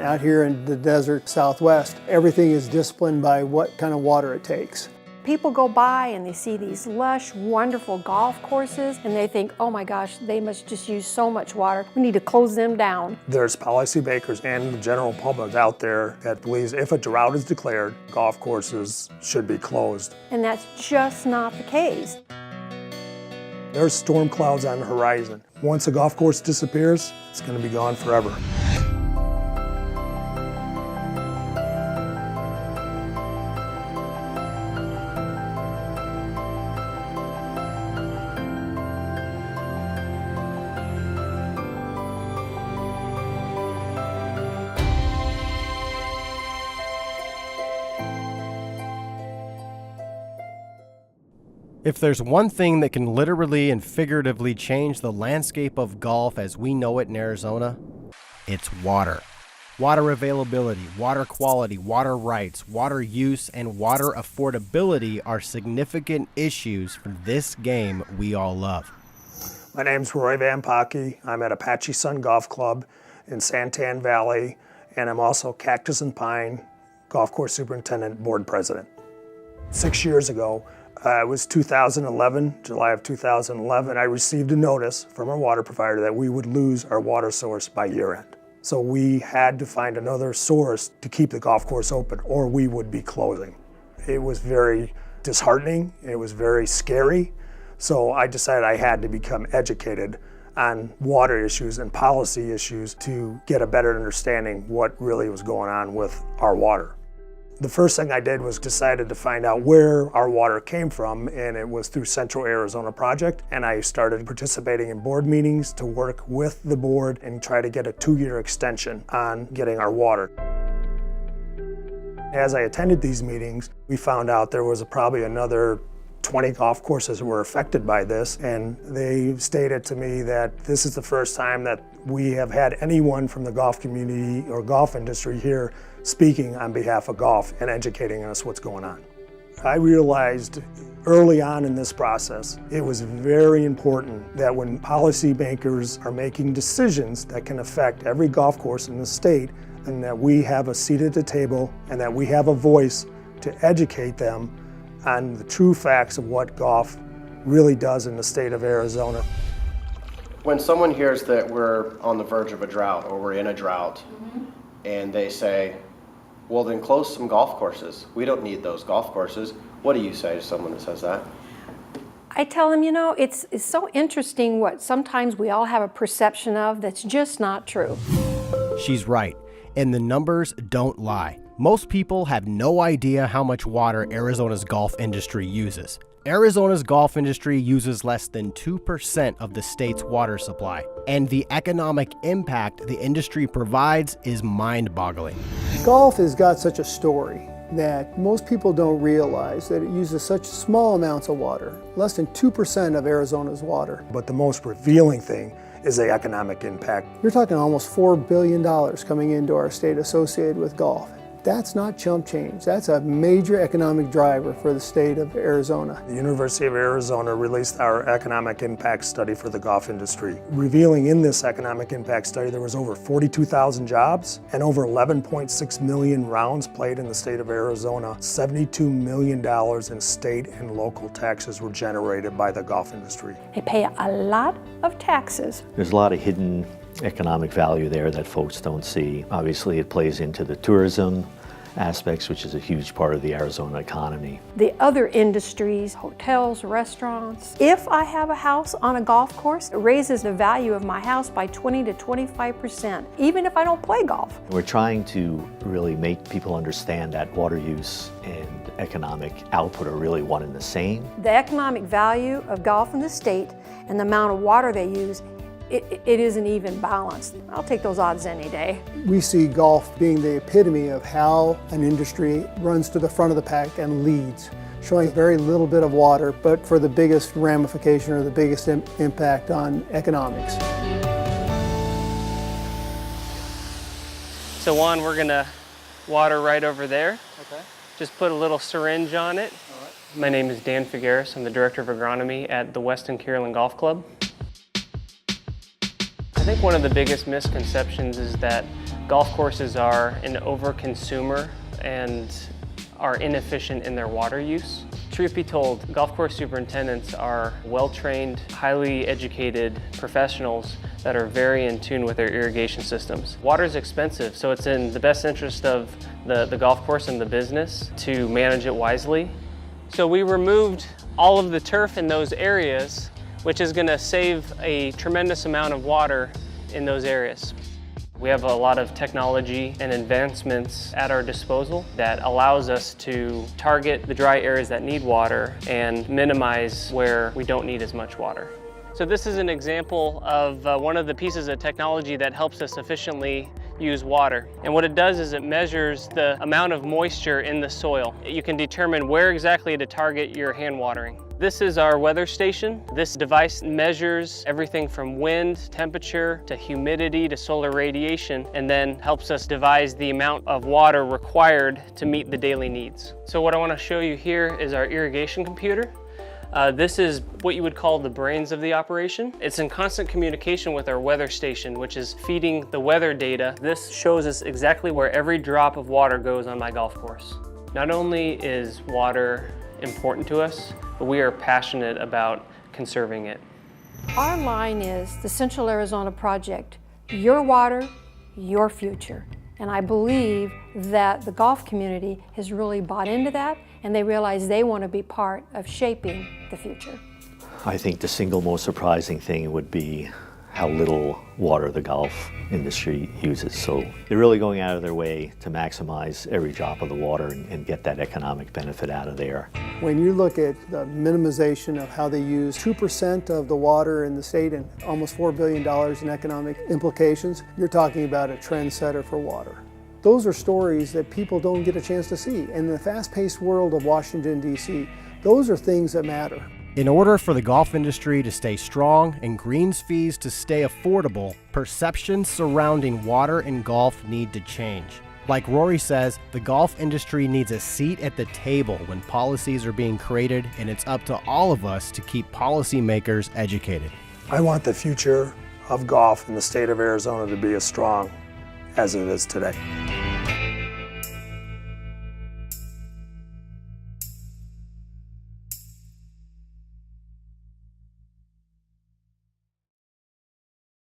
Out here in the desert Southwest, everything is disciplined by what kind of water it takes. People go by and they see these lush, wonderful golf courses and they think, oh my gosh, they must just use so much water. We need to close them down. There's policymakers and the general public out there that believes if a drought is declared, golf courses should be closed. And that's just not the case. There's storm clouds on the horizon. Once a golf course disappears, it's going to be gone forever. If there's one thing that can literally and figuratively change the landscape of golf as we know it in Arizona, it's water. Water availability, water quality, water rights, water use, and water affordability are significant issues for this game we all love. My name's Roy Van Pocky. I'm at Apache Sun Golf Club in Santan Valley, and I'm also Cactus and Pine Golf Course Superintendent Board President. 6 years ago, it was 2011, July of 2011, I received a notice from our water provider that we would lose our water source by year end. So we had to find another source to keep the golf course open or we would be closing. It was very disheartening, it was very scary, so I decided I had to become educated on water issues and policy issues to get a better understanding what really was going on with our water. The first thing I did was decided to find out where our water came from, and it was through Central Arizona Project, and I started participating in board meetings to work with the board and try to get a 2-year extension on getting our water. As I attended these meetings, we found out there was probably another 20 golf courses that were affected by this, and they stated to me that this is the first time that we have had anyone from the golf community or golf industry here speaking on behalf of golf and educating us what's going on. I realized early on in this process, it was very important that when policymakers are making decisions that can affect every golf course in the state, and that we have a seat at the table and that we have a voice to educate them on the true facts of what golf really does in the state of Arizona. When someone hears that we're on the verge of a drought or we're in a drought, and they say, well, then close some golf courses. We don't need those golf courses. What do you say to someone that says that? I tell them, you know, it's so interesting what sometimes we all have a perception of that's just not true. She's right, and the numbers don't lie. Most people have no idea how much water Arizona's golf industry uses. Arizona's golf industry uses less than 2% of the state's water supply, and the economic impact the industry provides is mind-boggling. Golf has got such a story that most people don't realize that it uses such small amounts of water, less than 2% of Arizona's water. But the most revealing thing is the economic impact. You're talking almost $4 billion coming into our state associated with golf. That's not chump change. That's a major economic driver for the state of Arizona. The University of Arizona released our economic impact study for the golf industry, revealing in this economic impact study there was over 42,000 jobs and over 11.6 million rounds played in the state of Arizona. $72 million in state and local taxes were generated by the golf industry. They pay a lot of taxes. There's a lot of hidden economic value there that folks don't see. Obviously, it plays into the tourism aspects, which is a huge part of the Arizona economy. The other industries, hotels, restaurants. If I have a house on a golf course, it raises the value of my house by 20 to 25%, even if I don't play golf. We're trying to really make people understand that water use and economic output are really one and the same. The economic value of golf in the state and the amount of water they use, it isn't even balanced. I'll take those odds any day. We see golf being the epitome of how an industry runs to the front of the pack and leads, showing very little bit of water, but for the biggest ramification or the biggest impact on economics. So one, we're gonna water right over there. Okay. Just put a little syringe on it. All right. My name is Dan Figueres. I'm the Director of Agronomy at the Weston Kierland Golf Club. I think one of the biggest misconceptions is that golf courses are an overconsumer and are inefficient in their water use. Truth be told, golf course superintendents are well-trained, highly educated professionals that are very in tune with their irrigation systems. Water is expensive, so it's in the best interest of the golf course and the business to manage it wisely. So we removed all of the turf in those areas, which is going to save a tremendous amount of water in those areas. We have a lot of technology and advancements at our disposal that allows us to target the dry areas that need water and minimize where we don't need as much water. So this is an example of one of the pieces of technology that helps us efficiently use water. And what it does is it measures the amount of moisture in the soil. You can determine where exactly to target your hand watering. This is our weather station. This device measures everything from wind, temperature, to humidity, to solar radiation, and then helps us devise the amount of water required to meet the daily needs. So what I want to show you here is our irrigation computer. This is what you would call the brains of the operation. It's in constant communication with our weather station, which is feeding the weather data. This shows us exactly where every drop of water goes on my golf course. Not only is water important to us, but we are passionate about conserving it. Our line is the Central Arizona Project, your water, your future. And I believe that the golf community has really bought into that, and they realize they want to be part of shaping the future. I think the single most surprising thing would be how little water the golf industry uses. So they're really going out of their way to maximize every drop of the water and get that economic benefit out of there. When you look at the minimization of how they use 2% of the water in the state and almost $4 billion in economic implications, you're talking about a trendsetter for water. Those are stories that people don't get a chance to see. And in the fast-paced world of Washington, D.C., those are things that matter. In order for the golf industry to stay strong and greens fees to stay affordable, perceptions surrounding water and golf need to change. Like Rory says, the golf industry needs a seat at the table when policies are being created, and it's up to all of us to keep policymakers educated. I want the future of golf in the state of Arizona to be as strong as it is today.